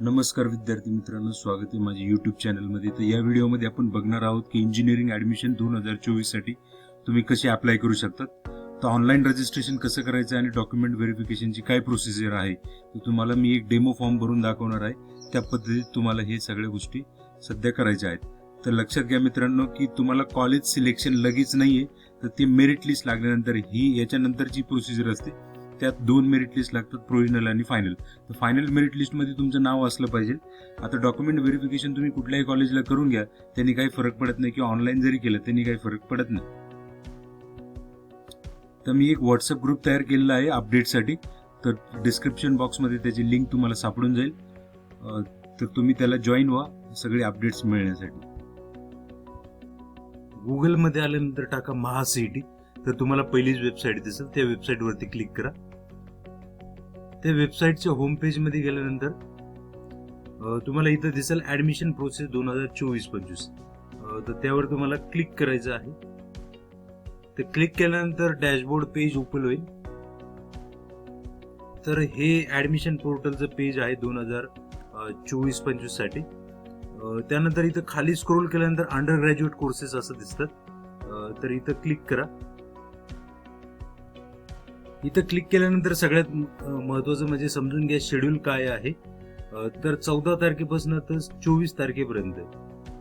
नमस्कार विद्यार्थी मित्रांनो, स्वागत आहे माझ्या YouTube चॅनलमध्ये. तर या व्हिडिओमध्ये आपण बघणार आहोत की इंजिनिअरिंग ऍडमिशन 2024 साठी तुम्ही कसे अप्लाय करू शकतात. तर ऑनलाईन रजिस्ट्रेशन कसं करायचं आणि डॉक्युमेंट व्हेरिफिकेशनची काय प्रोसिजर आहे तर तुम्हाला मी एक डेमो फॉर्म भरून दाखवणार आहे. त्या पद्धतीत तुम्हाला हे सगळ्या गोष्टी सध्या करायच्या आहेत. तर लक्षात घ्या मित्रांनो की तुम्हाला कॉलेज सिलेक्शन लगेच नाहीये, तर ते मेरिट लिस्ट लागल्यानंतर ही याच्यानंतरची प्रोसिजर असते. त्यात 2 मेरिट लिस्ट लागतात, प्रोव्हिजनल आणि फायनल. तर फायनल मेरिट लिस्ट मध्ये तुमचं नाव असलं पाहिजे. आता डॉक्युमेंट व्हेरिफिकेशन तुम्ही कुठल्याही कॉलेजला करून घ्या, त्यांनी काही फरक पडत नाही, किंवा ऑनलाईन जरी केलं त्यांनी काही फरक पडत नाही. तर मी एक व्हॉट्सअप ग्रुप तयार केलेला आहे अपडेटसाठी. तर डिस्क्रिप्शन बॉक्समध्ये त्याची लिंक तुम्हाला सापडून जाईल. तर तुम्ही त्याला जॉईन व्हा सगळे अपडेट्स मिळण्यासाठी. गुगलमध्ये आल्यानंतर टाका महासीईटी, तर तुम्हाला पहिलीच वेबसाईट दिसेल. त्या वेबसाईटवरती क्लिक करा. त्या वेबसाईटच्या होम पेज मध्ये गेल्यानंतर तुम्हाला इथं दिसेल ऍडमिशन प्रोसेस 2024-25. तर त्यावर तुम्हाला क्लिक करायचं आहे. ते क्लिक केल्यानंतर डॅशबोर्ड पेज ओपन होईल. तर हे ऍडमिशन पोर्टलचं पेज आहे 2024-25 साठी. त्यानंतर इथं खाली स्क्रोल केल्यानंतर अंडर ग्रॅज्युएट कोर्सेस असं दिसतात. तर इथं क्लिक करा. इथं क्लिक केल्यानंतर सगळ्यात महत्वाचं म्हणजे समजून घ्या शेड्यूल काय आहे. तर 14 तारखेपासून तर 24 तारखेपर्यंत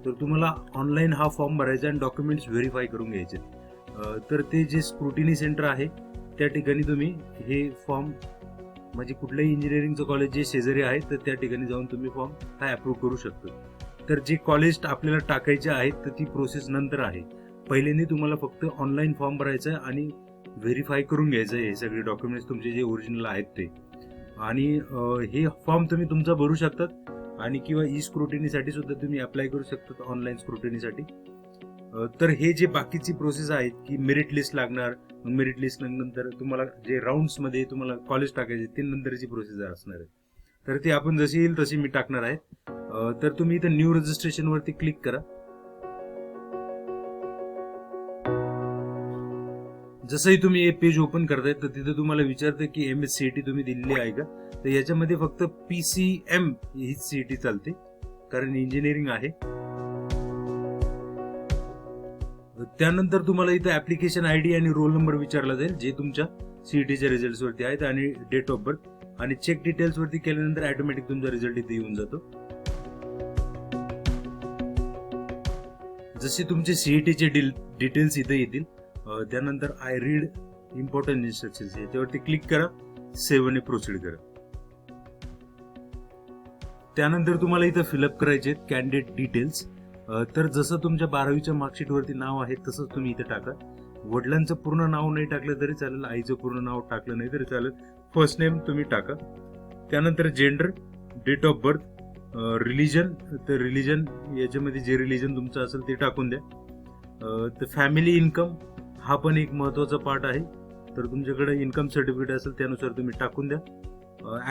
तर तुम्हाला ऑनलाईन हा फॉर्म भरायचा आणि डॉक्युमेंट्स व्हेरीफाय करून घ्यायचे. तर ते जे स्क्रुटिनी सेंटर आहे त्या ठिकाणी तुम्ही हे फॉर्म, म्हणजे कुठलंही इंजिनिअरिंगचं कॉलेज जे शेजारी आहे तर त्या ठिकाणी जाऊन तुम्ही फॉर्म हा अप्रूव्ह करू शकतो. तर जे कॉलेज आपल्याला टाकायचे आहेत तर ती प्रोसेस नंतर आहे. पहिल्यांदा तुम्हाला फक्त ऑनलाईन फॉर्म भरायचा आणि व्हेरीफाय करून घ्यायचं हे सगळे डॉक्युमेंट्स तुमचे जे ओरिजिनल आहेत ते. आणि हे फॉर्म तुम्ही तुमचा भरू शकतात आणि किंवा ई स्क्रुटिनीसाठी सुद्धा तुम्ही अप्लाय करू शकतात ऑनलाईन स्क्रुटिनीसाठी. तर हे जे बाकीची प्रोसेस आहेत की मेरिट लिस्ट लागणार, मेरिट लिस्ट नंतर तुम्हाला जे राऊंड्स मध्ये तुम्हाला कॉलेज टाकायचे ते नंतरची प्रोसेस असणार आहे. तर ते आपण जशी येईल तशी मी टाकणार आहे. तर तुम्ही इथं न्यू रजिस्ट्रेशन वरती क्लिक करा. जसंही तुम्ही हे पेज ओपन करताय तर तिथे तुम्हाला विचारते की MSCET तुम्ही दिलेली आहे का. तर याच्यामध्ये फक्त PCM ही सीईटी चालते, कारण इंजिनिअरिंग आहे. त्यानंतर तुम्हाला इथं ऍप्लिकेशन ID आणि रोल नंबर विचारला जाईल जे तुमच्या सीईटीच्या रिझल्ट वरती आहेत, आणि डेट ऑफ बर्थ आणि चेक डिटेल्स वरती केल्यानंतर ऑटोमॅटिक तुमचा रिझल्ट इथे येऊन जातो. जसे तुमचे सीईटीचे डिटेल्स इथे येतील. त्यानंतर आय रीड इम्पॉर्टंट इन्स्ट्रक्शन्स याच्यावरती क्लिक करा. सेव्ह आणि प्रोसीड करा. त्यानंतर तुम्हाला इथं फिलअप करायचे कॅन्डिडेट डिटेल्स. तर जसं तुमच्या 12वीच्या मार्कशीट वरती नाव आहे तसंच तुम्ही इथे टाका. वडिलांचं पूर्ण नाव नाही टाकलं तरी चालेल, आईचं पूर्ण नाव टाकलं नाही तरी चालेल. फर्स्ट नेम तुम्ही टाका. त्यानंतर gender, date of birth, religion, तर रिलिजन याच्यामध्ये जे रिलिजन तुमचं असेल ते टाकून द्या. तर फॅमिली इन्कम हा पण एक महत्वाचा पार्ट आहे. तर तुमच्याकडे इन्कम सर्टिफिकेट असेल त्यानुसार तुम्ही टाकून द्या.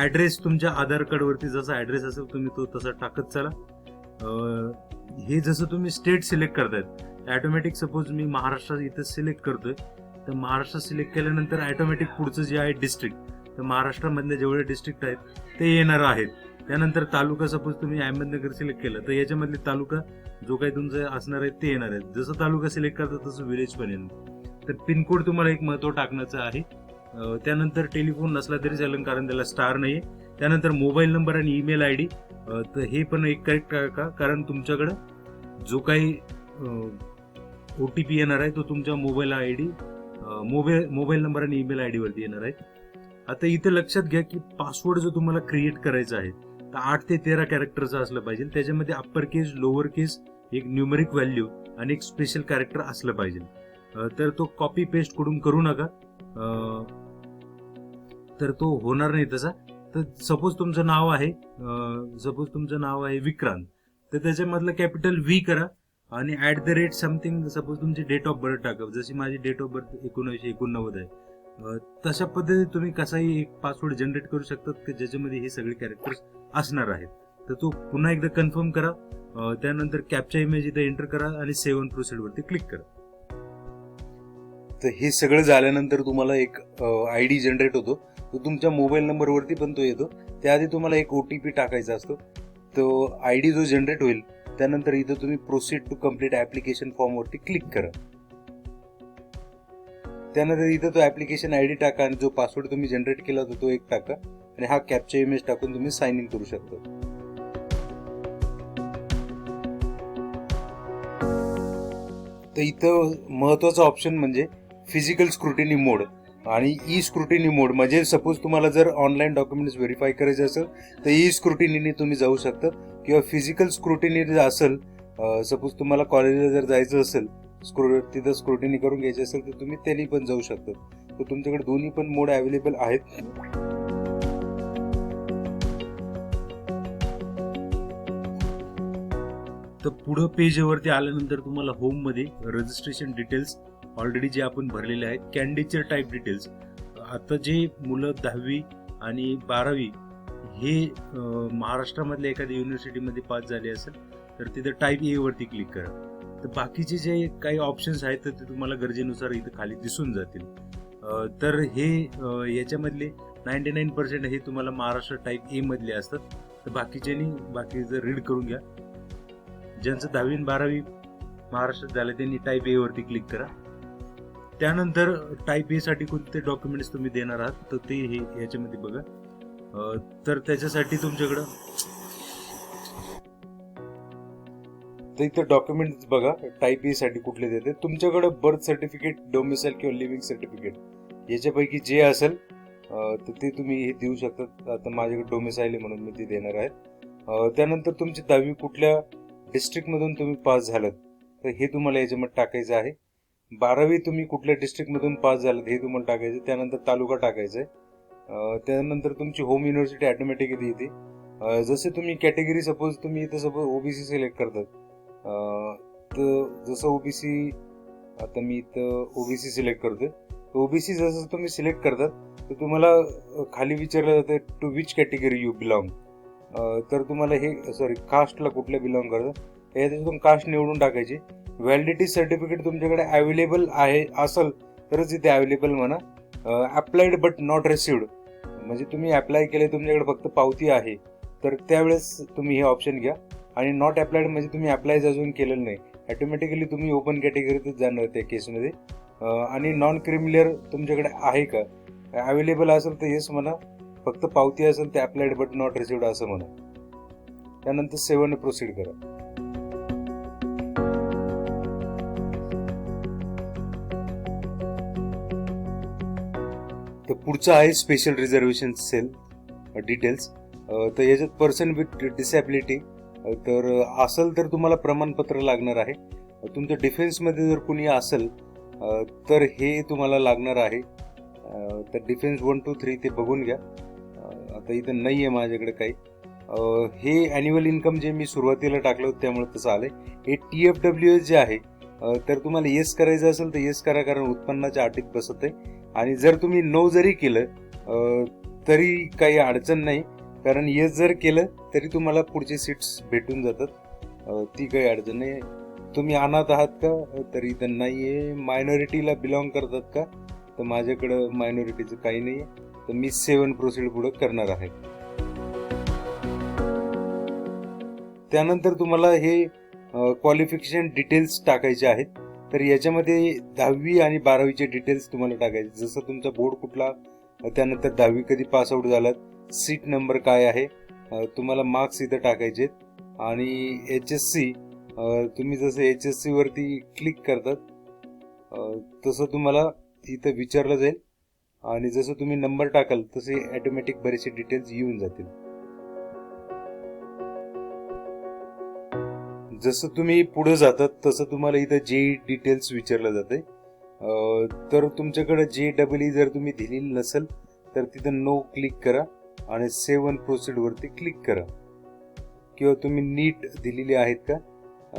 ऍड्रेस तुमच्या आधार कार्ड वरती जसा ऍड्रेस असेल तुम्ही तो तसा टाकत चला. हे जसं तुम्ही स्टेट सिलेक्ट करतायत ऑटोमॅटिक, सपोज मी महाराष्ट्र इथे सिलेक्ट करतोय तर महाराष्ट्र सिलेक्ट केल्यानंतर ऑटोमॅटिक पुढचं जे आहे डिस्ट्रिक्ट, तर महाराष्ट्रामधले जेवढे डिस्ट्रिक्ट आहेत ते येणार आहेत. त्यानंतर तालुका, सपोज तुम्ही अहमदनगर सिलेक्ट केलं तर याच्यामधले तालुका जो काही तुमचं असणार आहे ते येणार आहेत. जसं तालुका सिलेक्ट करता तसं विलेज पण येणार. तर पिनकोड तुम्हाला एक महत्व टाकण्याचं आहे. त्यानंतर टेलिफोन नसला तरी चालेल कारण त्याला स्टार नाहीये. त्यानंतर मोबाईल नंबर आणि ईमेल ID, तर हे पण एक करेक्ट टाका कारण तुमच्याकडे जो काही OTP येणार आहे तो तुमच्या मोबाईल नंबर आणि ईमेल ID वरती येणार आहे. आता इथे लक्षात घ्या की पासवर्ड जो तुम्हाला क्रिएट करायचा आहे तर 8 ते 13 कॅरेक्टरचा असलं पाहिजे. त्याच्यामध्ये अप्पर केस, लोअर केस, एक न्यूमरिक व्हॅल्यू आणि एक स्पेशल कॅरेक्टर असलं पाहिजे. तर तो कॉपी पेस्ट कडून करू नका, तर तो होणार नाही तसा. तर सपोज तुमचं नाव आहे विक्रांत, तर त्याच्यामधलं कॅपिटल V करा आणि @ समथिंग, सपोज तुमची डेट ऑफ बर्थ टाका. जशी माझी डेट ऑफ बर्थ 1989 आहे. तशा पद्धतीने तुम्ही कसाही एक पासवर्ड जनरेट करू शकतात की ज्याच्यामध्ये हे सगळे कॅरेक्टर्स असणार आहेत. तर तो पुन्हा एकदा कन्फर्म करा. त्यानंतर कॅप्चा इमेज इथे एंटर करा आणि सेव्ह अँड प्रोसीड वरती क्लिक करा. तर हे सगळं झाल्यानंतर तुम्हाला एक ID जनरेट होतो, तो तुमच्या मोबाईल नंबरवरती पण तो येतो. त्याआधी तुम्हाला एक OTP टाकायचा असतो. तो ID जो जनरेट होईल त्यानंतर इथं तुम्ही प्रोसीड टू कम्प्लीट ऍप्लिकेशन फॉर्मवरती क्लिक करा. त्यानंतर इथं तो ऍप्लिकेशन ID टाका आणि जो पासवर्ड तुम्ही जनरेट केला होता तो एक टाका आणि हा कॅप्चा इमेज टाकून तुम्ही साइन इन करू शकता. तर इथं महत्वाचा ऑप्शन म्हणजे फिजिकल स्क्रुटिनी मोड आणि ई स्क्रुटिनी मोड. म्हणजे सपोज तुम्हाला जर ऑनलाईन डॉक्युमेंट्स व्हेरीफाय करायचे असेल तर ई स्क्रुटिनीने तुम्ही जाऊ शकता, किंवा फिजिकल स्क्रुटिनी जर असेल, सपोज तुम्हाला कॉलेजला जर जायचं असेल, तिथं स्क्रुटिनी करून घ्यायची असेल तर तुम्ही त्यांनी पण जाऊ शकता. तर तुमच्याकडे दोन्ही पण मोड अवेलेबल आहेत. तर पुढं पेजवरती आल्यानंतर तुम्हाला होम मध्ये रजिस्ट्रेशन डिटेल्स ऑलरेडी जे आपण भरलेले आहेत, कॅन्डिडेट टाईप डिटेल्स. आता जे मुलं 10वी आणि 12वी हे महाराष्ट्रामधल्या एखाद्या युनिव्हर्सिटीमध्ये पास झाले असेल तर तिथं टाईप ए वरती क्लिक करा. तर बाकीचे जे काही ऑप्शन्स आहेत तर ते तुम्हाला गरजेनुसार इथं खाली दिसून जातील. तर हे याच्यामधले 99% हे तुम्हाला महाराष्ट्र टाईप ए मधले असतात. तर बाकीचं रीड करून घ्या. ज्यांचं 10वी आणि 12वी महाराष्ट्रात झालं त्यांनी टाईप ए वरती क्लिक करा. त्यानंतर टाईप ए साठी कोणते डॉक्युमेंट्स तुम्ही देणार आहात तर ते हे याच्यामध्ये बघा. तर त्याच्यासाठी तुमच्याकडं तर इथं डॉक्युमेंट्स बघा टाईप ए साठी कुठले देते. तुमच्याकडे बर्थ सर्टिफिकेट, डोमिसाईल किंवा लिव्हिंग सर्टिफिकेट याच्यापैकी जे असेल तर ते तुम्ही हे देऊ शकता. आता माझ्याकडे डोमिसाईल आहे म्हणून मी ते देणार आहे. त्यानंतर तुमची 10वी कुठल्या डिस्ट्रिक्ट मधून तुम्ही पास झालात तर हे तुम्हाला याच्यामध्ये टाकायचं आहे. 12वी तुम्ही कुठल्या डिस्ट्रिक्ट मधून पास झालात हे तुम्हाला टाकायचं. त्यानंतर तालुका टाकायचा आहे. त्यानंतर तुमची होम युनिव्हर्सिटी ऑटोमॅटिकली येते. जसे तुम्ही कॅटेगरी सपोज तुम्ही इथं सपोज ओबीसी सिलेक्ट करतात, तर जसं ओबीसी, आता मी इथं ओबीसी सिलेक्ट करतोय. ओबीसी जसं तुम्ही सिलेक्ट करतात तर तुम्हाला खाली विचारलं जातं to which category you belong. तर तुम्हाला हे कास्टला कुठल्या बिलॉंग करतात याच्यातून कास्ट निवडून टाकायची. व्हॅलिडिटी सर्टिफिकेट तुमच्याकडे अवेलेबल आहे असेल तरच इथे अवेलेबल म्हणा. अप्लाइड बट नॉट रिसिव्ड म्हणजे तुम्ही अप्लाय केले तुमच्याकडे फक्त पावती आहे तर त्यावेळेस तुम्ही हे ऑप्शन घ्या. आणि नॉट अप्लाइड म्हणजे तुम्ही अप्लाय अजून केलेलं नाही, ऑटोमॅटिकली तुम्ही ओपन कॅटेगरीतच जाणार त्या केसमध्ये. आणि नॉन क्रिमिलियर तुमच्याकडे आहे का, अवेलेबल असेल तर येस म्हणा, फक्त पावती असेल ते अप्लाइड बट नॉट रिसिव्ड असं म्हणा. त्यानंतर 7 प्रोसीड करा. तर पुढचं आहे स्पेशल रिझर्वेशन सेल डिटेल्स. तर याच्यात पर्सन विथ डिसॅबिलिटी तर असेल तर तुम्हाला प्रमाणपत्र लागणार आहे. तुमच्या डिफेन्समध्ये जर कुणी असेल तर हे तुम्हाला लागणार आहे. तर डिफेन्स 1, 2, 3 ते बघून घ्या. आता इथं नाही आहे माझ्याकडे काही. हे ॲन्युअल इन्कम जे मी सुरुवातीला टाकलं होतं त्यामुळे तसं आलंय. हे TFWS जे आहे तर तुम्हाला येस करायचं असेल तर येस करा, कारण उत्पन्नाच्या अटीत बसत आहे. आणि जर तुम्ही नो जरी केलं तरी काही अडचण नाही, कारण येस जर केलं तरी तुम्हाला पुढचे सीट्स भेटून जातात. ती काही अडचण नाही. तुम्ही अनाथ आहात का तर इथं नाही आहे. मायनॉरिटीला बिलॉंग करतात का तर माझ्याकडं मायनॉरिटीचं काही नाही आहे. तर मी 7 प्रोसीड पुढे करणार आहे. त्यानंतर तुम्हाला हे क्वालिफिकेशन डिटेल्स टाकायचे आहेत. तर याच्यामध्ये 10वी आणि 12वीचे डिटेल्स तुम्हाला टाकायचे. जसं तुमचा बोर्ड कुठला, त्यानंतर 10वी कधी पास आउट झालात, सीट नंबर काय आहे, तुम्हाला मार्क्स इथं टाकायचे. आणि HSC तुम्ही जसं HSC वरती क्लिक करतात तसं तुम्हाला इथं विचारलं जाईल. आणि जसं तुम्ही नंबर टाकाल तसे ऑटोमॅटिक बरेचसे डिटेल्स येऊन जातील. जसं तुम्ही पुढे जातात तसं तुम्हाला इथं JEE डिटेल्स विचारलं जाते. तर तुमच्याकडे JEE जर तुम्ही दिलेली नसेल तर तिथं नो क्लिक करा आणि 7 प्रोसीड वरती क्लिक करा. किंवा तुम्ही नीट दिलेली आहेत का,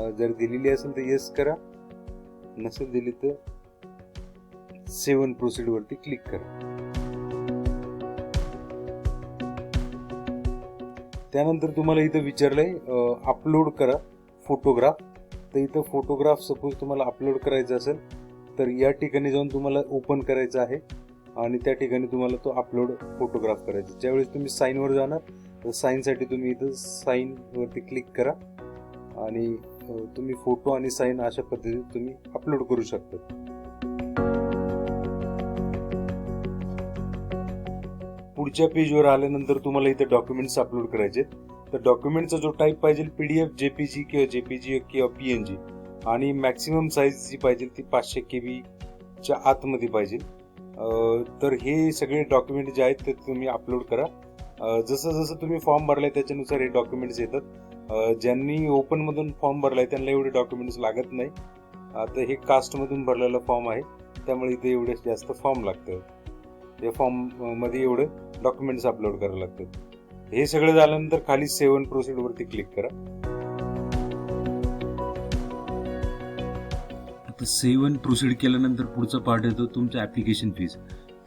जर दिलेली असेल तर येस करा, नसेल दिली तर 7 प्रोसीड वरती क्लिक करा. त्यानंतर तुम्हाला इथं विचारलंय अपलोड करा फोटोग्राफ. तर इथं फोटोग्राफ सपोज तुम्हाला अपलोड करायचं असेल तर या ठिकाणी जाऊन तुम्हाला ओपन करायचं आहे आणि त्या ठिकाणी तुम्हाला तो अपलोड फोटोग्राफ करायचा. ज्यावेळेस तुम्ही साईनवर जाणार तर साईनसाठी तुम्ही इथं साईनवरती क्लिक करा आणि तुम्ही फोटो आणि साईन अशा पद्धतीने तुम्ही अपलोड करू शकता. पुढच्या पेजवर आल्यानंतर तुम्हाला इथे डॉक्युमेंट्स अपलोड करायचे. तर डॉक्युमेंटचा जो टाईप पाहिजे PDF, JPG किंवा JPG किंवा PNG आणि मॅक्सिमम साईज जी पाहिजे ती 500 KB च्या आतमध्ये पाहिजे. तर हे सगळे डॉक्युमेंट जे आहेत ते तुम्ही अपलोड करा. जसं जसं तुम्ही फॉर्म भरलाय त्याच्यानुसार हे डॉक्युमेंट्स येतात. ज्यांनी ओपन मधून फॉर्म भरलाय त्यांना एवढे डॉक्युमेंट्स लागत नाही. आता हे कास्ट मधून भरलेला फॉर्म आहे त्यामुळे इथे एवढे जास्त फॉर्म लागतात. या फॉर्म मध्ये एवढे डॉक्युमेंट्स अपलोड करावे लागतात. हे सगळं झाल्यानंतर खाली सेव्ह अँड प्रोसीड वरती क्लिक करा. आता सेव्ह अँड प्रोसीड केल्यानंतर पुढचा पार्ट येतो तुमचा ऍप्लिकेशन फीज.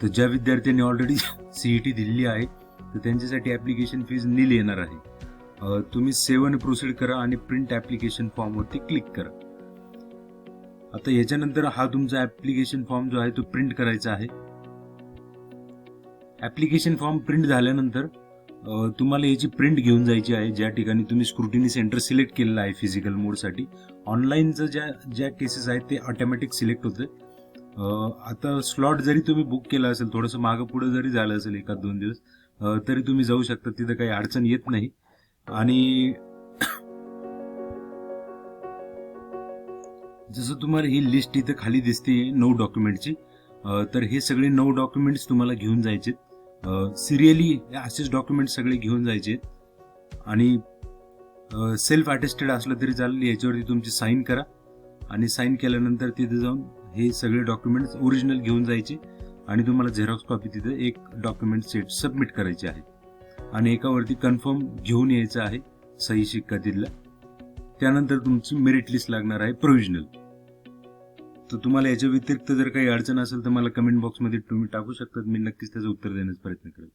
तर ज्या विद्यार्थ्यांनी ऑलरेडी CET दिलेली आहे तर त्यांच्यासाठी ऍप्लिकेशन फीज नील येणार आहे. तुम्ही सेव्ह अँड प्रोसीड करा आणि प्रिंट ऍप्लिकेशन फॉर्म वरती क्लिक करा. आता याच्यानंतर हा तुमचा ऍप्लिकेशन फॉर्म जो आहे तो प्रिंट करायचा आहे. ऍप्लिकेशन फॉर्म प्रिंट झाल्यानंतर तुम्हाला याची प्रिंट घेऊन जायची आहे. ज्या ठिकाणी तुम्ही स्क्रुटिनी सेंटर सिलेक्ट केलेलं आहे फिजिकल मोडसाठी. ऑनलाईनचं ज्या केसेस आहेत ते ऑटोमॅटिक सिलेक्ट होते. आता स्लॉट जरी तुम्ही बुक केला असेल, थोडंसं मागं पुढे जरी झालं असेल 1-2 दिवस, तरी तुम्ही जाऊ शकता. तिथं काही अडचण येत नाही. आणि जसं तुम्हाला ही लिस्ट इथं खाली दिसते 9 डॉक्युमेंटची, तर हे सगळे 9 डॉक्युमेंट्स तुम्हाला घेऊन जायचे. सिरियली असेच डॉक्युमेंट सगळे घेऊन जायचे आणि सेल्फ अटेस्टेड असलं तरी चालेल. याच्यावरती तुमची साईन करा आणि साईन केल्यानंतर तिथे जाऊन हे सगळे डॉक्युमेंट्स ओरिजिनल घेऊन जायचे आणि तुम्हाला झेरॉक्स कॉपी तिथे एक डॉक्युमेंट सेट सबमिट करायचे आहे आणि एकावरती कन्फर्म घेऊन यायचं आहे सही शिक्का दिला. त्यानंतर तुमची मेरिट लिस्ट लागणार आहे प्रोव्हिजनल. तर तुम्हाला याच्या व्यतिरिक्त जर काही अडचण असेल तर मला कमेंट बॉक्समध्ये तुम्ही टाकू शकता. मी नक्कीच त्याचं उत्तर देण्याचा प्रयत्न करेन.